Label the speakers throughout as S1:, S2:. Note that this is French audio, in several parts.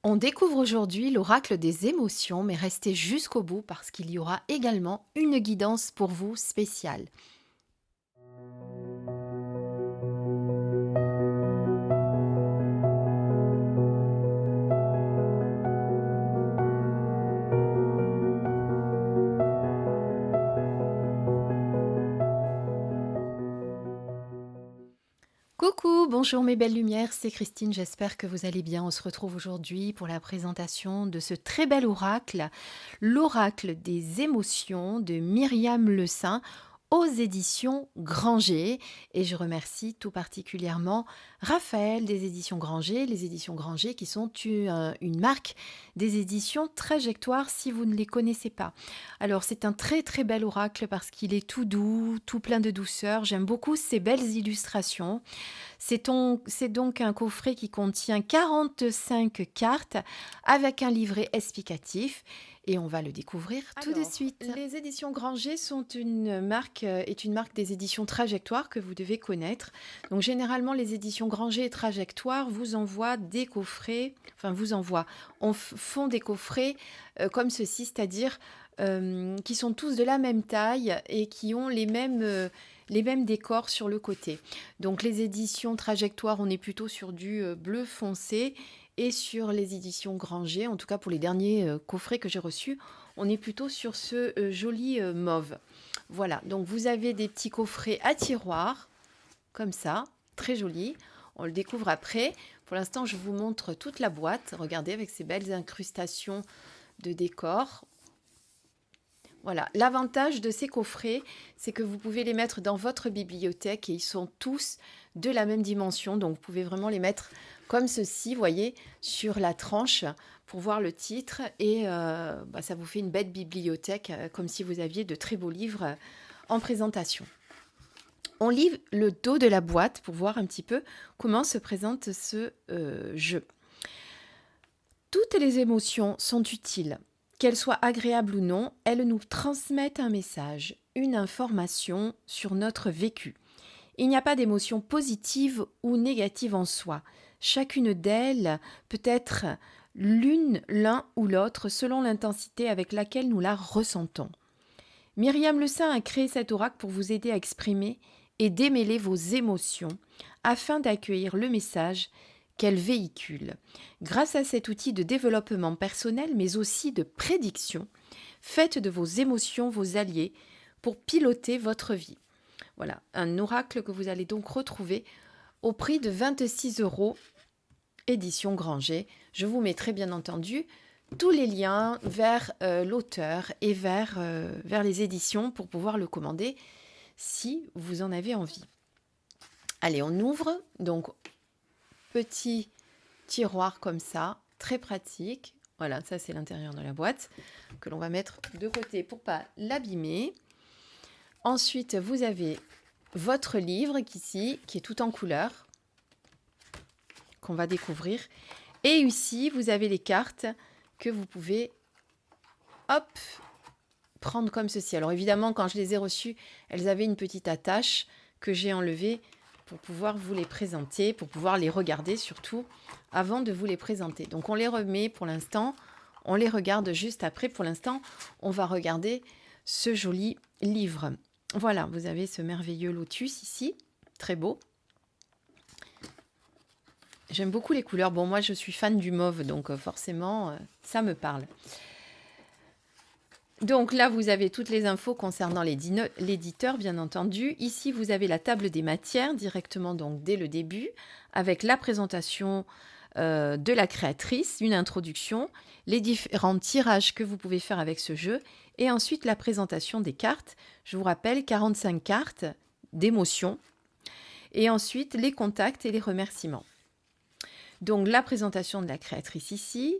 S1: On découvre aujourd'hui l'oracle des émotions, mais restez jusqu'au bout parce qu'il y aura également une guidance pour vous spéciale. Coucou, bonjour mes belles lumières, c'est Christine, j'espère que vous allez bien. On se retrouve aujourd'hui pour la présentation de ce très bel oracle, l'oracle des émotions de Myriam Le Saint aux éditions Granger. Et je remercie tout particulièrement Raphaël des éditions Granger, les éditions Granger qui sont une marque des éditions Trajectoire si vous ne les connaissez pas. Alors c'est un très très bel oracle parce qu'il est tout doux, tout plein de douceur. J'aime beaucoup ces belles illustrations. C'est donc un coffret qui contient 45 cartes avec un livret explicatif et on va le découvrir tout de suite. Les éditions Granger sont est une marque des éditions Trajectoire que vous devez connaître. Donc généralement les éditions Granger et Trajectoire vous envoient des coffrets, font des coffrets comme ceci, c'est-à-dire qui sont tous de la même taille et qui ont les mêmes décors sur le côté. Donc les éditions Trajectoire, on est plutôt sur du bleu foncé et sur les éditions Granger, en tout cas pour les derniers coffrets que j'ai reçus, on est plutôt sur ce joli mauve. Voilà, donc vous avez des petits coffrets à tiroir, comme ça, très jolis. On le découvre après. Pour l'instant, je vous montre toute la boîte. Regardez, avec ces belles incrustations de décor. Voilà, l'avantage de ces coffrets, c'est que vous pouvez les mettre dans votre bibliothèque et ils sont tous de la même dimension. Donc, vous pouvez vraiment les mettre comme ceci, vous voyez, sur la tranche pour voir le titre. Et ça vous fait une belle bibliothèque, comme si vous aviez de très beaux livres en présentation. On lit le dos de la boîte pour voir un petit peu comment se présente ce jeu. Toutes les émotions sont utiles. Qu'elles soient agréables ou non, elles nous transmettent un message, une information sur notre vécu. Il n'y a pas d'émotion positive ou négative en soi. Chacune d'elles peut être l'un ou l'autre selon l'intensité avec laquelle nous la ressentons. Myriam Le Saint a créé cet oracle pour vous aider à exprimer et démêler vos émotions afin d'accueillir le message qu'elle véhicule. Grâce à cet outil de développement personnel, mais aussi de prédiction, faites de vos émotions vos alliés pour piloter votre vie. Voilà, un oracle que vous allez donc retrouver au prix de 26 €, édition Granger. Je vous mettrai bien entendu tous les liens vers l'auteur et vers les éditions pour pouvoir le commander si vous en avez envie. Allez, on ouvre. Donc, petit tiroir comme ça, très pratique. Voilà, ça c'est l'intérieur de la boîte que l'on va mettre de côté pour pas l'abîmer. Ensuite, vous avez votre livre ici qui est tout en couleur qu'on va découvrir. Et ici, vous avez les cartes que vous pouvez prendre comme ceci. Alors évidemment, quand je les ai reçues, elles avaient une petite attache que j'ai enlevée pour pouvoir vous les présenter, pour pouvoir les regarder surtout avant de vous les présenter. Donc on les remet pour l'instant, on les regarde juste après. Pour l'instant, on va regarder ce joli livre. Voilà, vous avez ce merveilleux lotus ici, très beau. J'aime beaucoup les couleurs. Bon, moi je suis fan du mauve, donc forcément, ça me parle. Donc là, vous avez toutes les infos concernant l'éditeur, bien entendu. Ici, vous avez la table des matières directement donc dès le début, avec la présentation de la créatrice, une introduction, les différents tirages que vous pouvez faire avec ce jeu, et ensuite la présentation des cartes. Je vous rappelle, 45 cartes d'émotions, et ensuite les contacts et les remerciements. Donc la présentation de la créatrice ici.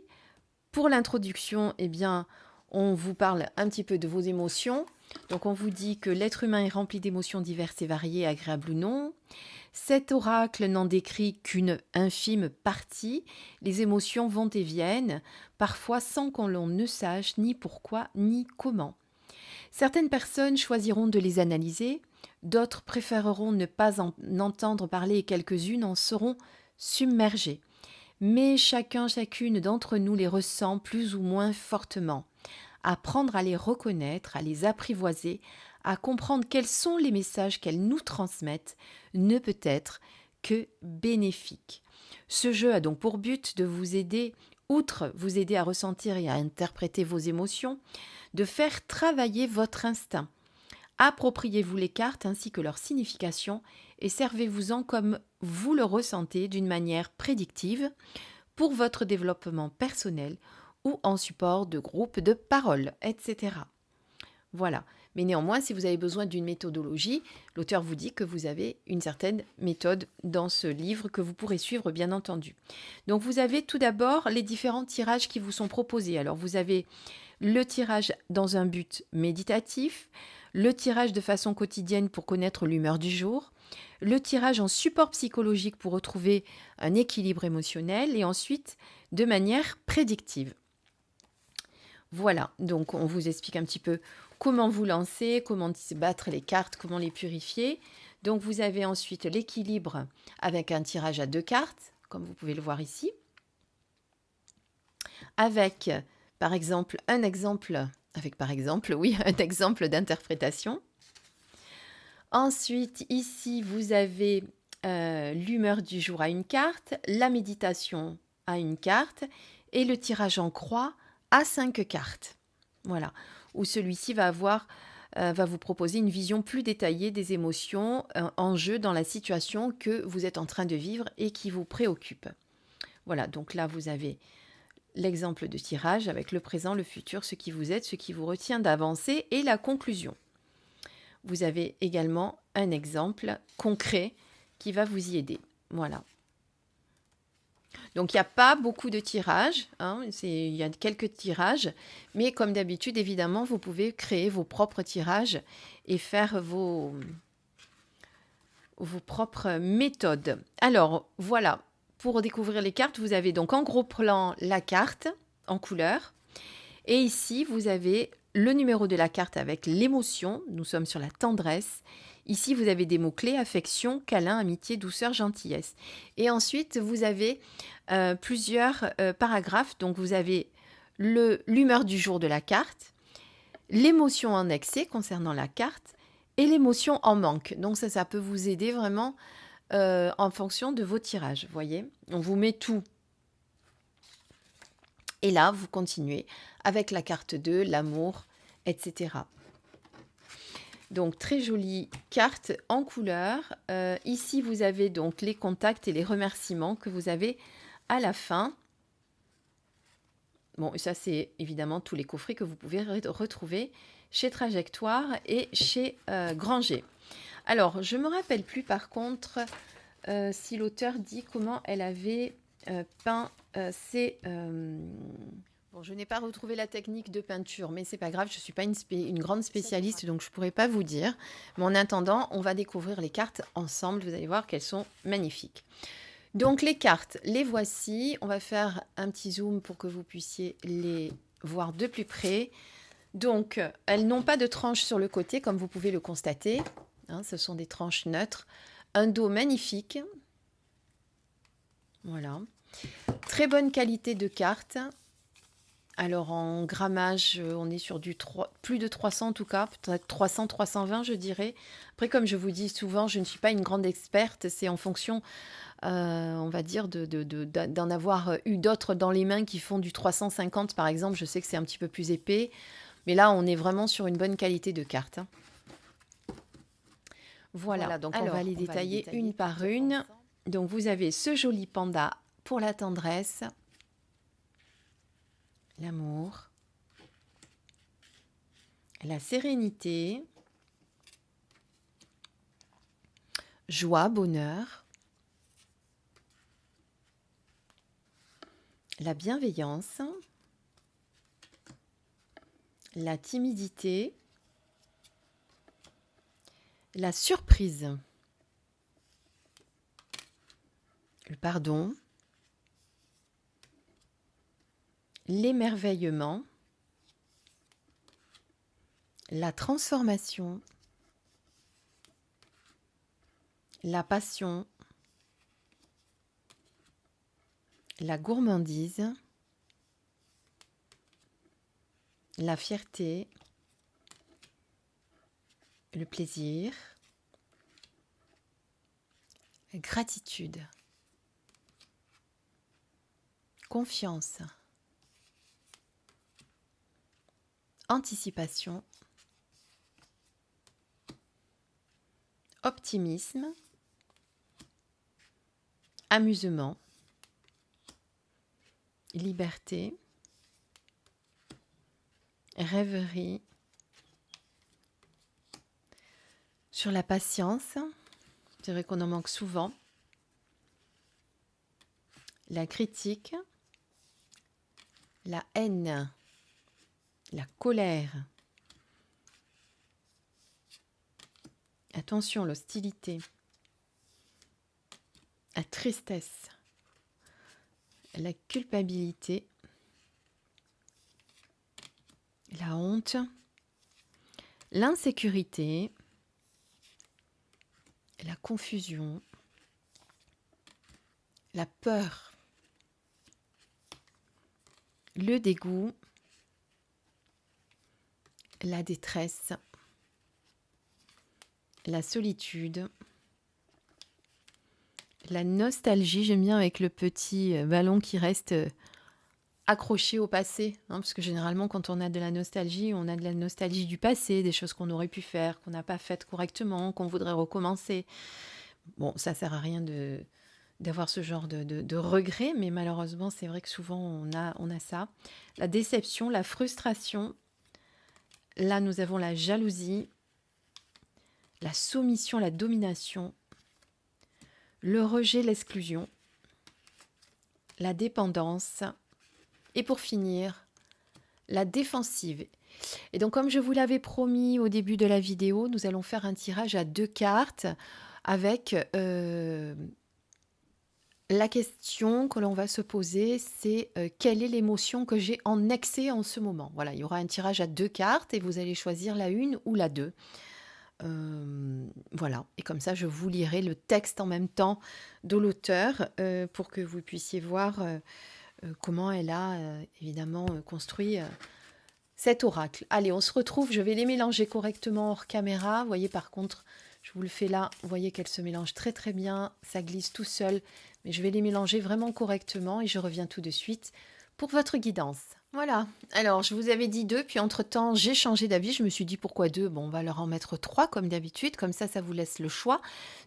S1: Pour l'introduction, eh bien, on vous parle un petit peu de vos émotions. Donc on vous dit que l'être humain est rempli d'émotions diverses et variées, agréables ou non. Cet oracle n'en décrit qu'une infime partie. Les émotions vont et viennent, parfois sans qu'on l'on ne sache ni pourquoi ni comment. Certaines personnes choisiront de les analyser, d'autres préféreront ne pas en entendre parler et quelques-unes en seront submergées. mais chacune d'entre nous les ressent plus ou moins fortement. Apprendre à les reconnaître, à les apprivoiser, à comprendre quels sont les messages qu'elles nous transmettent, ne peut être que bénéfique. Ce jeu a donc pour but de vous aider, outre vous aider à ressentir et à interpréter vos émotions, de faire travailler votre instinct. Appropriez-vous les cartes ainsi que leur signification et servez-vous-en comme vous le ressentez d'une manière prédictive pour votre développement personnel ou en support de groupes de parole, etc. Voilà. Mais néanmoins, si vous avez besoin d'une méthodologie, l'auteur vous dit que vous avez une certaine méthode dans ce livre que vous pourrez suivre, bien entendu. Donc, vous avez tout d'abord les différents tirages qui vous sont proposés. Alors, vous avez le tirage dans un but méditatif, le tirage de façon quotidienne pour connaître l'humeur du jour, le tirage en support psychologique pour retrouver un équilibre émotionnel et ensuite de manière prédictive. Voilà, donc on vous explique un petit peu comment vous lancer, comment battre les cartes, comment les purifier. Donc vous avez ensuite l'équilibre avec un tirage à 2 cartes, comme vous pouvez le voir ici, avec un exemple d'interprétation. Ensuite, ici, vous avez l'humeur du jour à une carte, la méditation à une carte et le tirage en croix à 5 cartes. Voilà, où celui-ci va vous proposer une vision plus détaillée des émotions en jeu dans la situation que vous êtes en train de vivre et qui vous préoccupe. Voilà, donc là, vous avez l'exemple de tirage avec le présent, le futur, ce qui vous aide, ce qui vous retient d'avancer et la conclusion. Vous avez également un exemple concret qui va vous y aider. Voilà. Donc, il n'y a pas beaucoup de tirages, il y a quelques tirages, mais comme d'habitude, évidemment, vous pouvez créer vos propres tirages et faire vos propres méthodes. Alors, voilà, pour découvrir les cartes, vous avez donc en gros plan la carte en couleur. Et ici, vous avez le numéro de la carte avec l'émotion. Nous sommes sur la tendresse. Ici, vous avez des mots-clés, affection, câlin, amitié, douceur, gentillesse. Et ensuite, vous avez plusieurs paragraphes. Donc, vous avez l'humeur du jour de la carte, l'émotion en excès concernant la carte et l'émotion en manque. Donc, ça peut vous aider vraiment en fonction de vos tirages. Vous voyez, on vous met tout. Et là, vous continuez avec la carte 2, l'amour, etc. Donc, très jolie carte en couleur. Ici, vous avez donc les contacts et les remerciements que vous avez à la fin. Bon, ça, c'est évidemment tous les coffrets que vous pouvez retrouver chez Trajectoire et chez Granger. Alors, je ne me rappelle plus, par contre, si l'auteur dit comment elle avait peint ces... Bon, je n'ai pas retrouvé la technique de peinture, mais c'est pas grave, je ne suis pas une grande spécialiste, donc je ne pourrais pas vous dire. Mais en attendant, on va découvrir les cartes ensemble. Vous allez voir qu'elles sont magnifiques. Donc les cartes, les voici. On va faire un petit zoom pour que vous puissiez les voir de plus près. Donc, elles n'ont pas de tranche sur le côté, comme vous pouvez le constater. Ce sont des tranches neutres. Un dos magnifique. Voilà. Très bonne qualité de cartes. Alors en grammage, on est sur plus de 300 en tout cas, peut-être 300, 320 je dirais. Après, comme je vous dis souvent, je ne suis pas une grande experte, c'est en fonction, on va dire, d'en avoir eu d'autres dans les mains qui font du 350 par exemple. Je sais que c'est un petit peu plus épais, mais là on est vraiment sur une bonne qualité de carte. Voilà, donc on va les détailler une par une. Donc vous avez ce joli panda pour la tendresse. L'amour, la sérénité, joie, bonheur, la bienveillance, la timidité, la surprise, le pardon, l'émerveillement, la transformation, la passion, la gourmandise, la fierté, le plaisir, la gratitude, confiance, anticipation, optimisme, amusement, liberté, rêverie, sur la patience, c'est vrai qu'on en manque souvent, la critique, la haine, la colère, attention, l'hostilité, la tristesse, la culpabilité, la honte, l'insécurité, la confusion, la peur, le dégoût, la détresse, la solitude, la nostalgie, j'aime bien avec le petit ballon qui reste accroché au passé, hein, parce que généralement quand on a de la nostalgie, on a de la nostalgie du passé, des choses qu'on aurait pu faire, qu'on n'a pas faites correctement, qu'on voudrait recommencer. Bon, ça sert à rien d'avoir ce genre de regret, mais malheureusement, c'est vrai que souvent on a ça. La déception, la frustration, là nous avons la jalousie, la soumission, la domination, le rejet, l'exclusion, la dépendance, et pour finir, la défensive. Et donc, comme je vous l'avais promis au début de la vidéo, nous allons faire un tirage à 2 cartes avec la question que l'on va se poser, c'est quelle est l'émotion que j'ai en excès en ce moment. Voilà, il y aura un tirage à 2 cartes et vous allez choisir la 1 ou la 2. Voilà, et comme ça, je vous lirai le texte en même temps de l'auteur pour que vous puissiez voir comment elle a évidemment construit cet oracle. Allez, on se retrouve, je vais les mélanger correctement hors caméra. Vous voyez, par contre, je vous le fais là, vous voyez qu'elles se mélangent très très bien, ça glisse tout seul, mais je vais les mélanger vraiment correctement et je reviens tout de suite pour votre guidance. Voilà, alors je vous avais dit 2, puis entre-temps j'ai changé d'avis, je me suis dit pourquoi 2, bon on va leur en mettre 3 comme d'habitude, comme ça vous laisse le choix.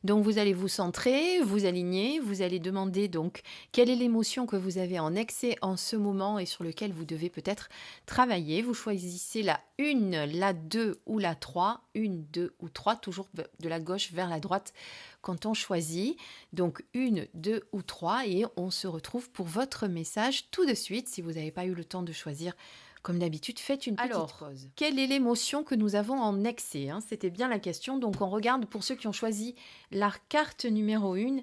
S1: Donc vous allez vous centrer, vous aligner, vous allez demander donc quelle est l'émotion que vous avez en excès en ce moment et sur lequel vous devez peut-être travailler. Vous choisissez la 1, la 2 ou la 3, 1, 2 ou 3, toujours de la gauche vers la droite quand on choisit. Donc 1, 2 ou 3 et on se retrouve pour votre message tout de suite. Si vous n'avez pas eu le temps de choisir, comme d'habitude, faites une petite pause. Quelle est l'émotion que nous avons en excès, hein? C'était bien la question. Donc on regarde pour ceux qui ont choisi la carte numéro 1.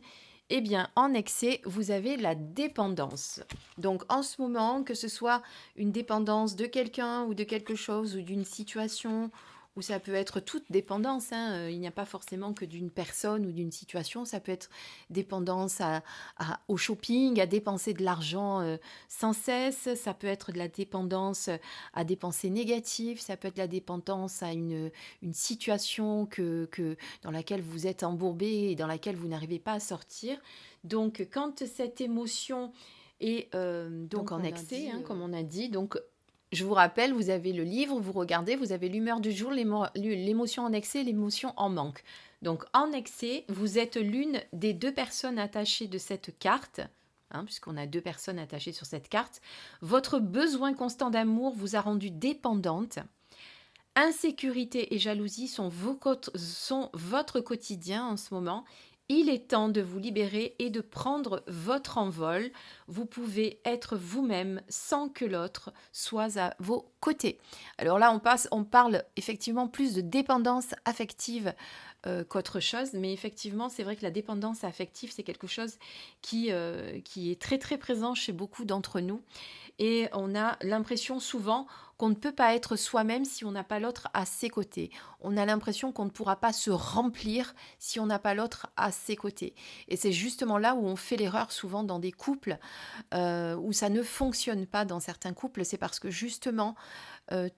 S1: Eh bien, en excès, vous avez la dépendance. Donc, en ce moment, que ce soit une dépendance de quelqu'un ou de quelque chose ou d'une situation, ou ça peut être toute dépendance, hein. Il n'y a pas forcément que d'une personne ou d'une situation, ça peut être dépendance au shopping, à dépenser de l'argent sans cesse, ça peut être de la dépendance à des pensées négatives, ça peut être la dépendance à une situation dans laquelle vous êtes embourbé et dans laquelle vous n'arrivez pas à sortir. Donc, quand cette émotion est donc en excès, comme on a dit, donc je vous rappelle, vous avez le livre, vous regardez, vous avez l'humeur du jour, l'émotion en excès, l'émotion en manque. Donc en excès, vous êtes l'une des 2 personnes attachées de cette carte, hein, puisqu'on a 2 personnes attachées sur cette carte. Votre besoin constant d'amour vous a rendu dépendante. Insécurité et jalousie sont votre quotidien en ce moment. Il est temps de vous libérer et de prendre votre envol. Vous pouvez être vous-même sans que l'autre soit à vos côtés. Alors là, on parle effectivement plus de dépendance affective qu'autre chose. Mais effectivement, c'est vrai que la dépendance affective, c'est quelque chose qui est très très présent chez beaucoup d'entre nous. Et on a l'impression souvent qu'on ne peut pas être soi-même si on n'a pas l'autre à ses côtés. On a l'impression qu'on ne pourra pas se remplir si on n'a pas l'autre à ses côtés. Et c'est justement là où on fait l'erreur souvent dans des couples où ça ne fonctionne pas dans certains couples. C'est parce que justement,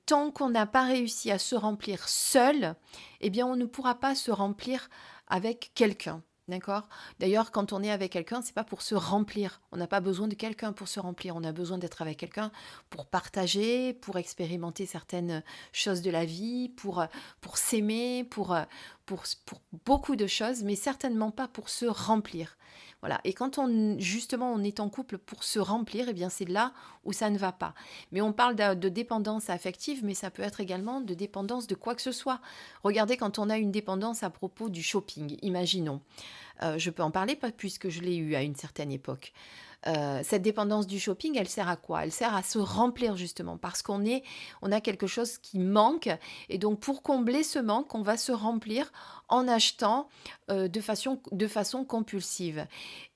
S1: tant qu'on n'a pas réussi à se remplir seul, eh bien on ne pourra pas se remplir avec quelqu'un. D'accord. D'ailleurs, quand on est avec quelqu'un, c'est pas pour se remplir. On n'a pas besoin de quelqu'un pour se remplir. On a besoin d'être avec quelqu'un pour partager, pour expérimenter certaines choses de la vie, pour s'aimer, pour beaucoup de choses, mais certainement pas pour se remplir. Voilà. Et quand justement on est en couple pour se remplir, eh bien c'est là où ça ne va pas. Mais on parle de dépendance affective, mais ça peut être également de dépendance de quoi que ce soit. Regardez quand on a une dépendance à propos du shopping, imaginons. Je peux en parler puisque je l'ai eu à une certaine époque. Cette dépendance du shopping, elle sert à quoi? Elle sert à se remplir justement parce on a quelque chose qui manque et donc pour combler ce manque, on va se remplir en achetant de façon compulsive.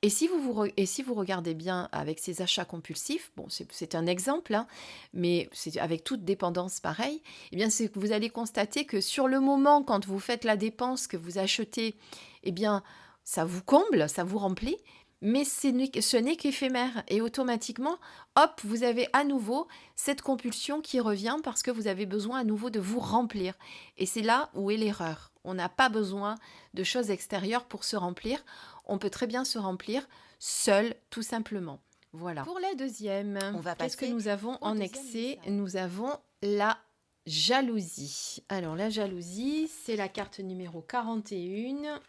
S1: Et si vous regardez bien avec ces achats compulsifs, bon, c'est un exemple, hein, mais c'est avec toute dépendance pareil, eh bien, c'est que vous allez constater que sur le moment, quand vous faites la dépense que vous achetez, eh bien, ça vous comble, ça vous remplit, mais ce n'est qu'éphémère. Et automatiquement, hop, vous avez à nouveau cette compulsion qui revient parce que vous avez besoin à nouveau de vous remplir. Et c'est là où est l'erreur. On n'a pas besoin de choses extérieures pour se remplir. On peut très bien se remplir seul, tout simplement. Voilà. Pour la deuxième, qu'est-ce que nous avons en excès? Nous avons la jalousie. Alors la jalousie, c'est la carte numéro 41.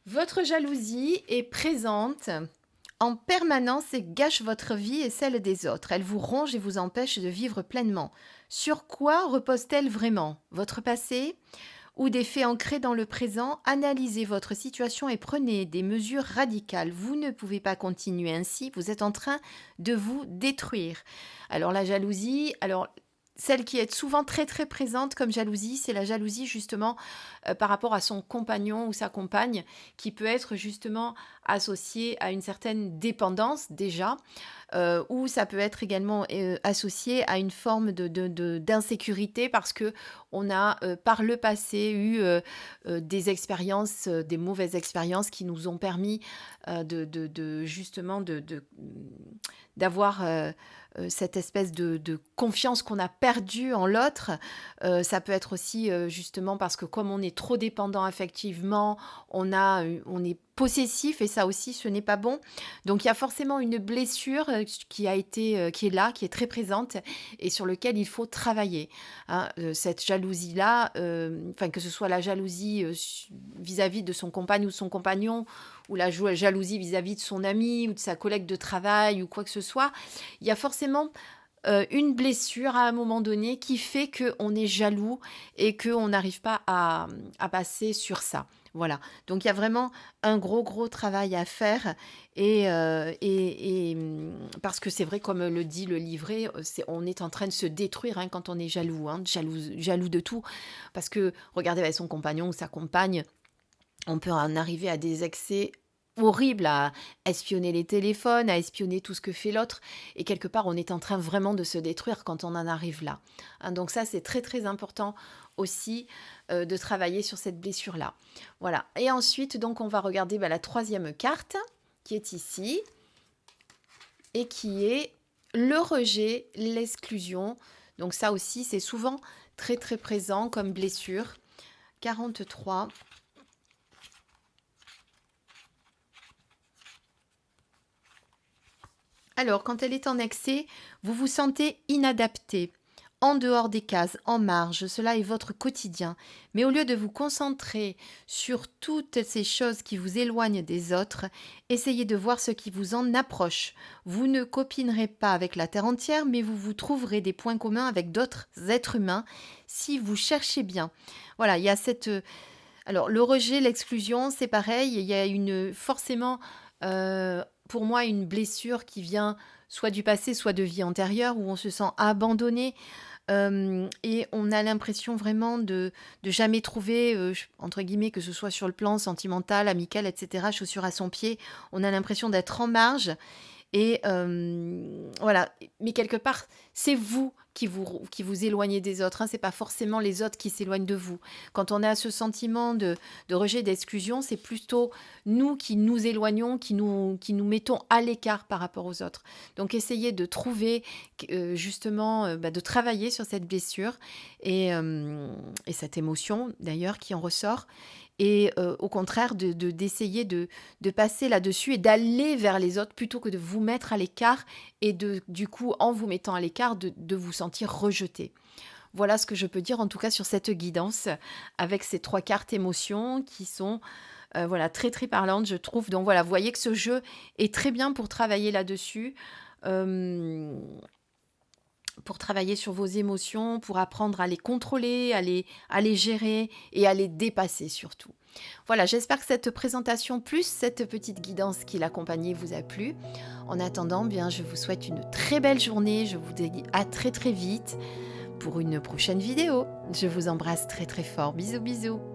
S1: Votre jalousie est présente en permanence et gâche votre vie et celle des autres. Elle vous ronge et vous empêche de vivre pleinement. Sur quoi repose-t-elle vraiment? Votre passé ou des faits ancrés dans le présent? Analysez votre situation et prenez des mesures radicales. Vous ne pouvez pas continuer ainsi, vous êtes en train de vous détruire. Alors la jalousie, celle qui est souvent très très présente comme jalousie, c'est la jalousie justement par rapport à son compagnon ou sa compagne, qui peut être justement associée à une certaine dépendance déjà, ou ça peut être également associé à une forme d'insécurité parce que on a par le passé eu des expériences, des mauvaises expériences qui nous ont permis justement d'avoir cette espèce de confiance qu'on a perdue en l'autre. Ça peut être aussi justement parce que comme on est trop dépendant affectivement, on est possessif et ça aussi ce n'est pas bon. Donc il y a forcément une blessure qui est là, qui est très présente et sur lequel il faut travailler. Hein. Cette jalousie-là, que ce soit la jalousie vis-à-vis de son compagne ou de son compagnon, ou la jalousie vis-à-vis de son ami ou de sa collègue de travail ou quoi que ce soit, il y a forcément une blessure à un moment donné qui fait qu'on est jaloux et qu'on n'arrive pas à passer sur ça. Voilà, donc il y a vraiment un gros travail à faire et parce que c'est vrai, comme le dit le livret, on est en train de se détruire quand on est jaloux, jaloux de tout. Parce que regardez avec son compagnon ou sa compagne, on peut en arriver à des excès horribles, à espionner les téléphones, à espionner tout ce que fait l'autre. Et quelque part, on est en train vraiment de se détruire quand on en arrive là. Donc ça, c'est très très important aussi de travailler sur cette blessure-là. Voilà. Et ensuite, donc, on va regarder la troisième carte qui est ici et qui est le rejet, l'exclusion. Donc ça aussi, c'est souvent très très présent comme blessure. 43. Alors, quand elle est en excès, vous vous sentez inadapté, en dehors des cases, en marge, cela est votre quotidien. Mais au lieu de vous concentrer sur toutes ces choses qui vous éloignent des autres, essayez de voir ce qui vous en approche. Vous ne copinerez pas avec la terre entière, mais vous trouverez des points communs avec d'autres êtres humains si vous cherchez bien. Voilà, il y a cette... Alors, le rejet, l'exclusion, c'est pareil, il y a forcément... pour moi, une blessure qui vient soit du passé, soit de vie antérieure, où on se sent abandonné, Et on a l'impression vraiment de jamais trouver, entre guillemets, que ce soit sur le plan sentimental, amical, et cetera, chaussure à son pied. On a l'impression d'être en marge et voilà. Mais quelque part, c'est vous qui vous éloignez des autres, hein. C'est pas forcément les autres qui s'éloignent de vous. Quand on a ce sentiment de rejet, d'exclusion, c'est plutôt nous qui nous éloignons, qui nous mettons à l'écart par rapport aux autres. Donc essayez de trouver, justement, de travailler sur cette blessure et cette émotion d'ailleurs qui en ressort et au contraire d'essayer de passer là-dessus et d'aller vers les autres plutôt que de vous mettre à l'écart et du coup, en vous mettant à l'écart, de vous sentir rejeté. Voilà ce que je peux dire en tout cas sur cette guidance avec ces 3 cartes émotions qui sont, voilà, très, très parlantes, je trouve. Donc voilà, vous voyez que ce jeu est très bien pour travailler là-dessus, hem, pour travailler sur vos émotions, pour apprendre à les contrôler, à les gérer et à les dépasser surtout. Voilà, j'espère que cette présentation plus cette petite guidance qui l'accompagnait vous a plu. En attendant, bien, je vous souhaite une très belle journée. Je vous dis à très très vite pour une prochaine vidéo. Je vous embrasse très très fort. Bisous bisous.